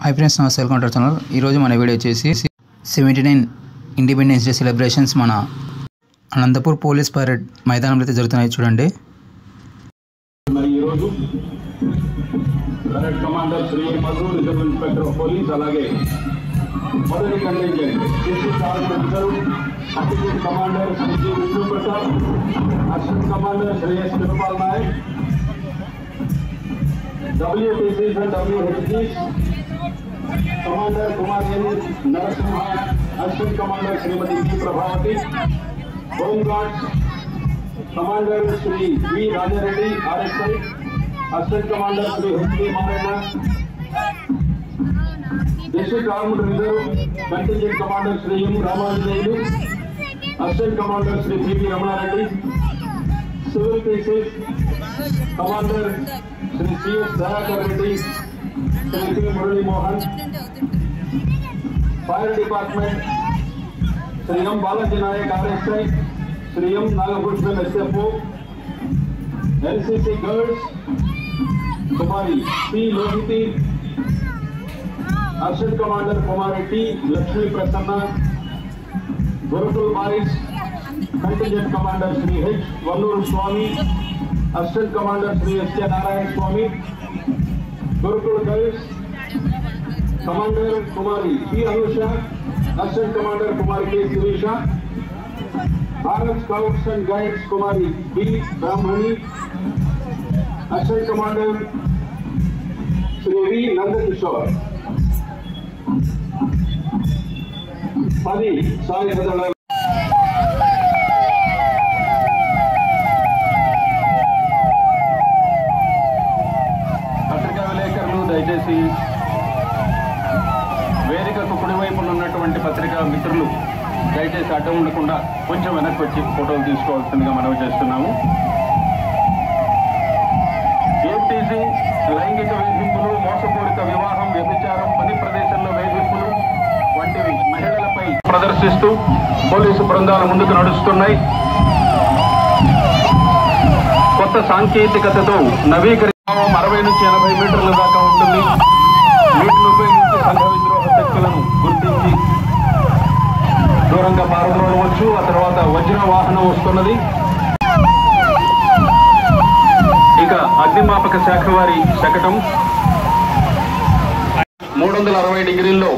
Hi friends नमस्ते welcome to channel ఈరోజు మన వీడియో వచ్చేసి 79 ఇండిపెండెన్స్ డే సెలబ్రేషన్స్ మన అనంతపూర్ పోలీస్ పరేడ్ మైదానంలో అయితే జరుగుతున్నాయి చూడండి. మరి ఈ రోజు parade commander Shri Madhu reserve inspector of police అలాగే మొదటి contingent district officer assistant commander Shri G Vishnu Prasad assistant commander Shri S Tirupal Nayak WTCs and WHGs Commander Kumar N. Narasimha, Assistant Commander Srimati P. Prabhavati, Home Guards, Commander Sri V. Raja Reddy, RSI, Assistant Commander Sri H. K. Marana, District Armed Reserve, Contingent Commander Sri M. Ramanjayulu, Assistant Commander Sri P. P. Ramana Reddy, Civil Cases, Commander Sri C. S. Dayakar Reddy, Sri P. Murali Mohan, Fire Department, Sri M. Balaji Nayak RSI, Sri M. Nagabhushman SFO, NCC Girls, Kumari P. Lohiti, Assistant Commander Kumari T. Lakshmi Prasanna, Gurukul Boys, Contingent Commander Sri H. Vallur Swami, Assistant Commander Sri S. K. Narayan Swami, Gurukul Girls, Commander Kumari P. Anusha, Assistant Commander Kumari K. Sirisha, Bharat Scouts and Guides Kumari B. Brahmani, Assistant Commander Sri V. Nandakishore, Padi Sai Hadala. పత్రికా విలేకరులు దయచేసి వేదికకు కుడివైపున ఉన్నటువంటి పత్రికా మిత్రులు దయచేసి అడ్డం ఉండకుండా కొంచెం వెనక్కి వచ్చి ఫోటోలు తీసుకోవాల్సిందిగా మనవి చేస్తున్నాము. ఏపీసీ లైంగిక వేధింపులు, మోసపూరిత వివాహం, వ్యభిచారం, పని ప్రదేశంలో వేధింపులు వంటివి మహిళలపై ప్రదర్శిస్తూ పోలీసు బృందాలు ముందుకు నడుస్తున్నాయి. కొత్త సాంకేతికతతో నవీకరణ 60 నుంచి 80 మీటర్ల దాకా ఉంటుంది. వీటిని ఉపయోగించి సంఘ విద్రోహ శక్తులను గుర్తించి దూరంగా పారద్రోలవచ్చు. ఆ తర్వాత వజ్ర వాహనం వస్తున్నది. ఇక అగ్నిమాపక శాఖ వారి శకటం 360 డిగ్రీల్లో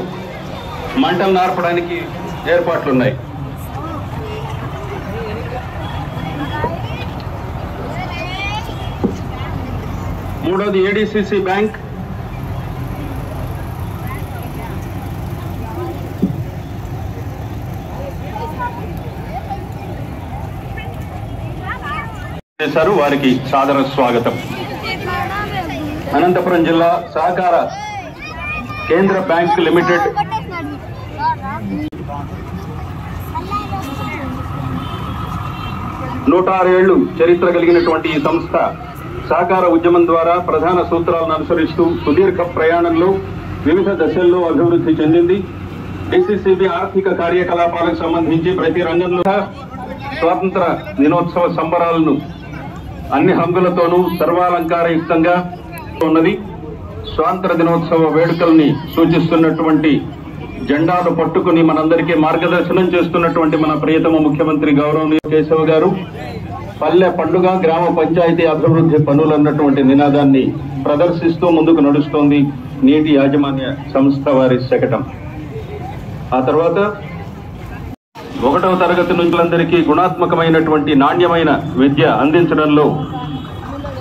మంటలు నార్పడానికి ఏర్పాట్లున్నాయి. మూడోది ఏడీసీసీ బ్యాంక్, చేశారు. వారికి సాదర స్వాగతం. అనంతపురం జిల్లా సహకార కేంద్ర బ్యాంక్ లిమిటెడ్ 106 ఏళ్లు చరిత్ర కలిగినటువంటి ఈ సంస్థ సహకార ఉద్యమం ద్వారా ప్రధాన సూత్రాలను అనుసరిస్తూ సుదీర్ఘ ప్రయాణంలో వివిధ దశల్లో అభివృద్ధి చెందింది. డీసీసీబీ ఆర్థిక కార్యకలాపాలకు సంబంధించి ప్రతి రంగంలో స్వాతంత్ర దినోత్సవ సంబరాలను అన్ని హంగులతోనూ సర్వాలంకారయుక్తంగా ఉన్నది. స్వాతంత్ర దినోత్సవ వేడుకల్ని సూచిస్తున్నటువంటి జెండాను పట్టుకుని మనందరికీ మార్గదర్శనం చేస్తున్నటువంటి మన ప్రియతమ ముఖ్యమంత్రి గౌరవనీయ కేశవ్ గారు పల్లె పండుగ, గ్రామ పంచాయతీ అభివృద్ధి పనులు అన్నటువంటి నినాదాన్ని ప్రదర్శిస్తూ ముందుకు నడుస్తోంది నీటి యాజమాన్య సంస్థ వారి శకటం. ఆ తర్వాత 1వ తరగతి నుంచి అందరికీ గుణాత్మకమైనటువంటి నాణ్యమైన విద్య అందించడంలో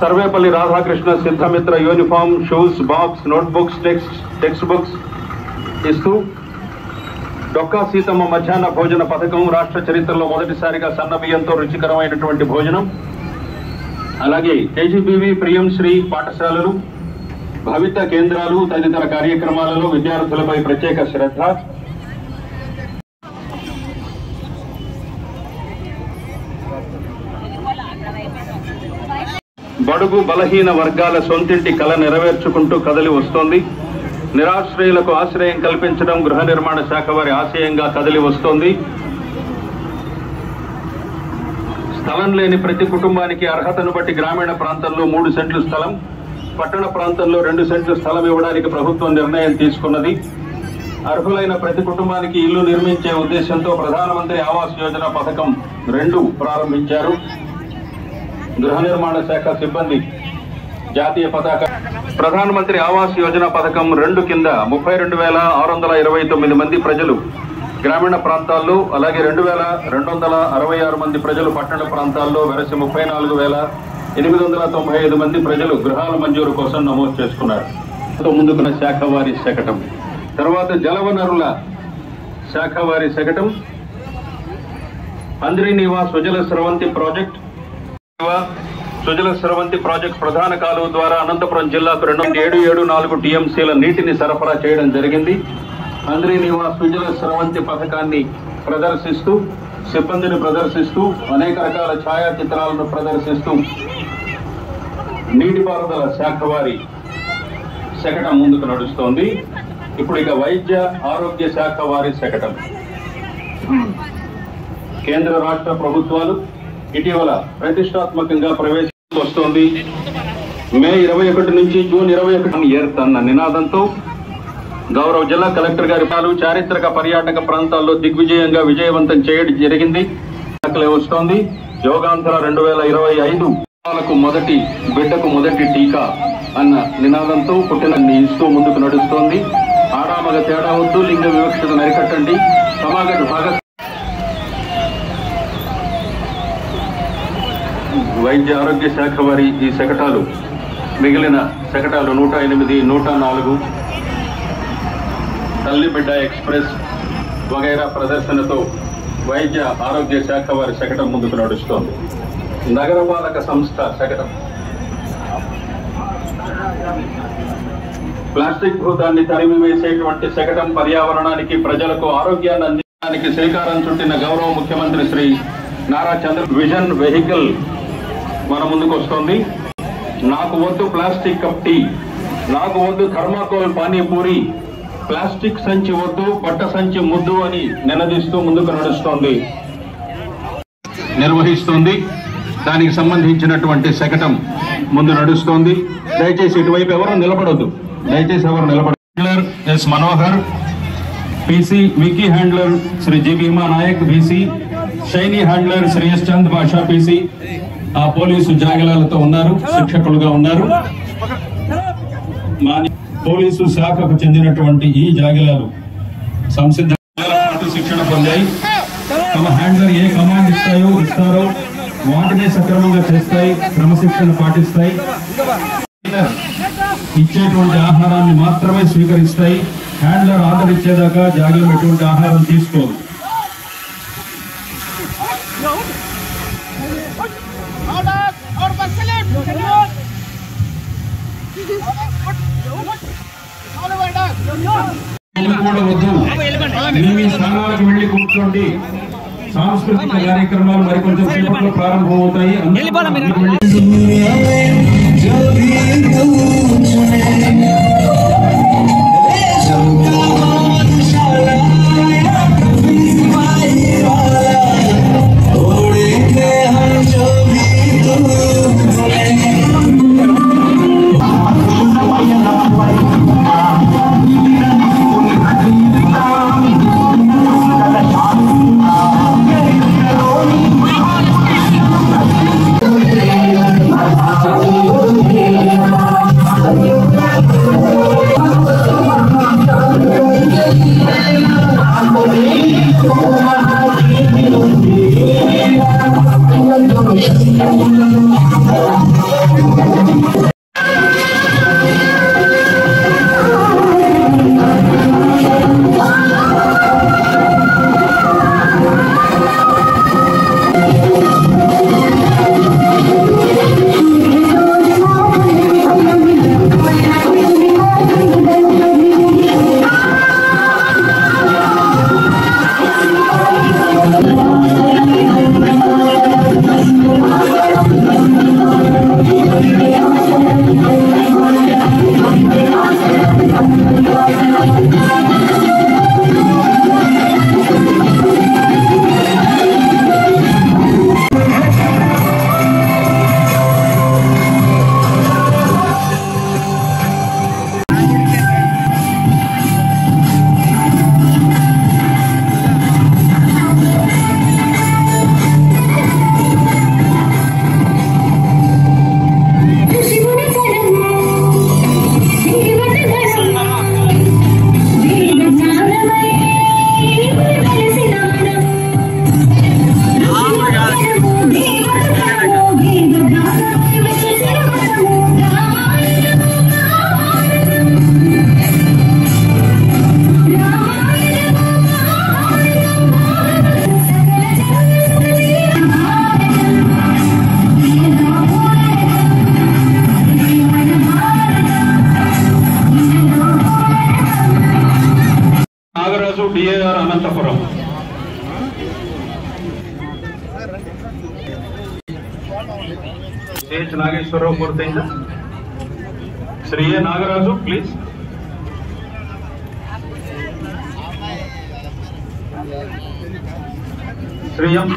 సర్వేపల్లి రాధాకృష్ణ సిద్ధమిత్ర uniform, shoes, box, notebooks, text books ఇస్తూ డొక్కా సీతమ్మ మధ్యాహ్న భోజన పథకం రాష్ట్ర చరిత్రలో మొదటిసారిగా సన్నబియ్యంతో రుచికరమైనటువంటి భోజనం, అలాగే కేజీబీవీ ప్రియంశ్రీ పాఠశాలలు, భవిత కేంద్రాలు తదితర కార్యక్రమాలలో విద్యార్థులపై ప్రత్యేక శ్రద్ధ, బడుగు బలహీన వర్గాల సొంతింటి కళ నెరవేర్చుకుంటూ కదలి వస్తోంది. నిరాశ్రయులకు ఆశ్రయం కల్పించడం గృహ నిర్మాణ శాఖ వారి ఆశయంగా కదిలి వస్తోంది. స్థలం లేని ప్రతి కుటుంబానికి అర్హతను బట్టి గ్రామీణ ప్రాంతంలో 3 సెంట్లు స్థలం, పట్టణ ప్రాంతంలో 2 సెంట్లు స్థలం ఇవ్వడానికి ప్రభుత్వం నిర్ణయం తీసుకున్నది. అర్హులైన ప్రతి కుటుంబానికి ఇల్లు నిర్మించే ఉద్దేశంతో ప్రధానమంత్రి ఆవాస్ యోజన పథకం 2 ప్రారంభించారు. గృహ నిర్మాణ శాఖ సిబ్బంది జాతీయ పతాక ప్రధానమంత్రి ఆవాస్ యోజన పథకం 2 కింద 32,629 మంది ప్రజలు గ్రామీణ ప్రాంతాల్లో, అలాగే 2,266 మంది ప్రజలు పట్టణ ప్రాంతాల్లో, వెరసి 34,895 మంది ప్రజలు గృహాల మంజూరు కోసం నమోదు చేసుకున్నారు. ముందుకున్న శాఖవారీ శకటం, తర్వాత జలవనరుల శాఖవారీ శకటం, అంద్రినీవా సుజల స్రవంతి ప్రాజెక్ట్. సుజల స్రవంతి ప్రాజెక్ట్ ప్రధాన కాలువ ద్వారా అనంతపురం జిల్లాకు 2.774 టీఎంసీల నీటిని సరఫరా చేయడం జరిగింది. అంద్రినీవా సుజల స్రవంతి పథకాన్ని ప్రదర్శిస్తూ, సిబ్బందిని ప్రదర్శిస్తూ, అనేక రకాల ఛాయాచిత్రాలను ప్రదర్శిస్తూ నీటిపారుదల శాఖ వారి శకటం ముందుకు నడుస్తోంది. ఇప్పుడు ఇక వైద్య ఆరోగ్య శాఖ వారి శకటం. కేంద్ర రాష్ట్ర ప్రభుత్వాలు ఇటీవల ప్రతిష్టాత్మకంగా ప్రవేశిస్తూ వస్తోంది. మే 21 నుంచి జూన్ 21 ఎర్త్ అన్న నినాదంతో గౌరవ జిల్లా కలెక్టర్ గారి చారిత్రక పర్యాటక ప్రాంతాల్లో దిగ్విజయంగా విజయవంతం చేయడం జరిగింది. వస్తోంది. యోగాంధ్ర 2025 మొదటి బిడ్డకు మొదటి టీకా అన్న నినాదంతో పుట్టినన్ని ఇస్తూ ముందుకు నడుస్తోంది. ఆడామగ తేడా వద్దు, లింగ వివక్షత నరికట్టండి, సమాగత భాగ వైద్య ఆరోగ్య శాఖ వారి ఈ శకటాలు, మిగిలిన శకటాలు 108, 104 తల్లి బిడ్డ ఎక్స్ప్రెస్ వగైరా ప్రదర్శనతో వైద్య ఆరోగ్య శాఖ వారి శకటం ముందుకు నడుస్తోంది. నగరపాలక సంస్థ శకటం. ప్లాస్టిక్ భూతాన్ని తరిమివేసేటువంటి శకటం పర్యావరణానికి, ప్రజలకు ఆరోగ్యాన్ని అందించడానికి శ్రీకారం చుట్టిన గౌరవ ముఖ్యమంత్రి శ్రీ నారా చంద్ర విజన్ వెహికల్ మన ముందుకు వస్తోంది. నాకు వద్దు ప్లాస్టిక్ కప్ టీ, నాకు వద్దు థర్మాకోల్ పానీపూరి, ప్లాస్టిక్ సంచి వద్దు, పట్ట సంచి ముద్దు అని నినదిస్తూ ముందుకు నడుస్తోంది, నిర్వహిస్తోంది. దానికి సంబంధించినటువంటి శకటం ముందు నడుస్తోంది. దయచేసి ఇటువైపు ఎవరు నిలబడొద్దు, దయచేసి ఎవరు నిలబడదు. Handler S Manohar, PC Vicky handler Shri G Bhima Naik BC, Shiny handler Shri S Chand Basha PC ఆ పోలీసు జాగలాలతో ఉన్నారు, శిక్షకులుగా ఉన్నారు. పోలీసు శాఖకు చెందినటువంటి ఈ జాగిలాలు సంసిద్ధ శిక్షణ పొందాయి. తమ హ్యాండ్లర్ ఏ కమాండ్ ఇస్తారో వాటినే సక్రమంగా చేస్తాయి, క్రమశిక్షణ పాటిస్తాయి, ఇచ్చేటువంటి ఆహారాన్ని మాత్రమే స్వీకరిస్తాయి. హ్యాండ్లర్ ఆర్డర్ ఇచ్చేదాకా జాగిలం ఎటువంటి ఆహారం తీసుకోదు. కూడా వద్దు, మీ స్థానాలకు వెళ్లి కూర్చోండి. సాంస్కృతిక కార్యక్రమాలు మరికొంచెం సేపట్లో ప్రారంభమవుతాయి. నాగరాజు డిఏఆర్ అనంతపురం. సిహెచ్ నాగేశ్వరరావు పూర్తయిందా? Shri A Nagaraju please. Shri M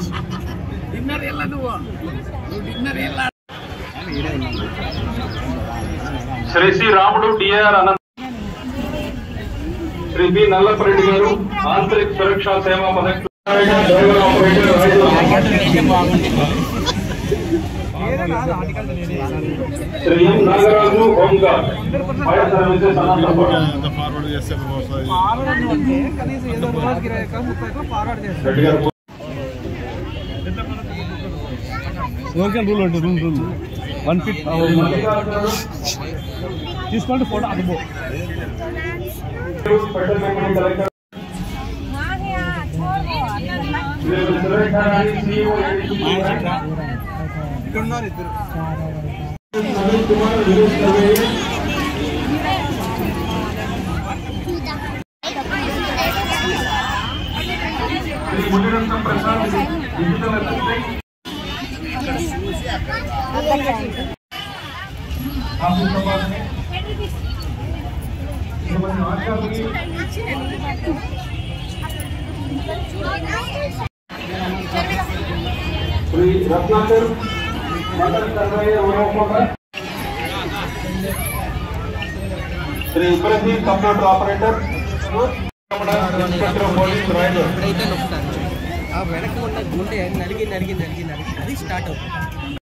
Shri C Ramudu DAR Anantha. Shri B Nallapareddy గారు ఆంతరిక సురక్షా సేవా పథకం. Shri M Nagaraju home guard fire services Anantapur. Rule అంటే రూల్ 1 ఫీట్ తీసుకోండి ఫోటో అదుబో. Special memory collector Naveen Kumar village surveyor. Shri Muniratnam Prasad digital assistant. Office సభాని శ్రీమతి ఆశాకి. శ్రీ రత్నాకర్ మండల surveyor Uravakonda. Shri Ibrahim computer operator inspector police royal. వెనక్కి ఉన్న గుండె నలిగి అది స్టార్ట్ అవుతుంది.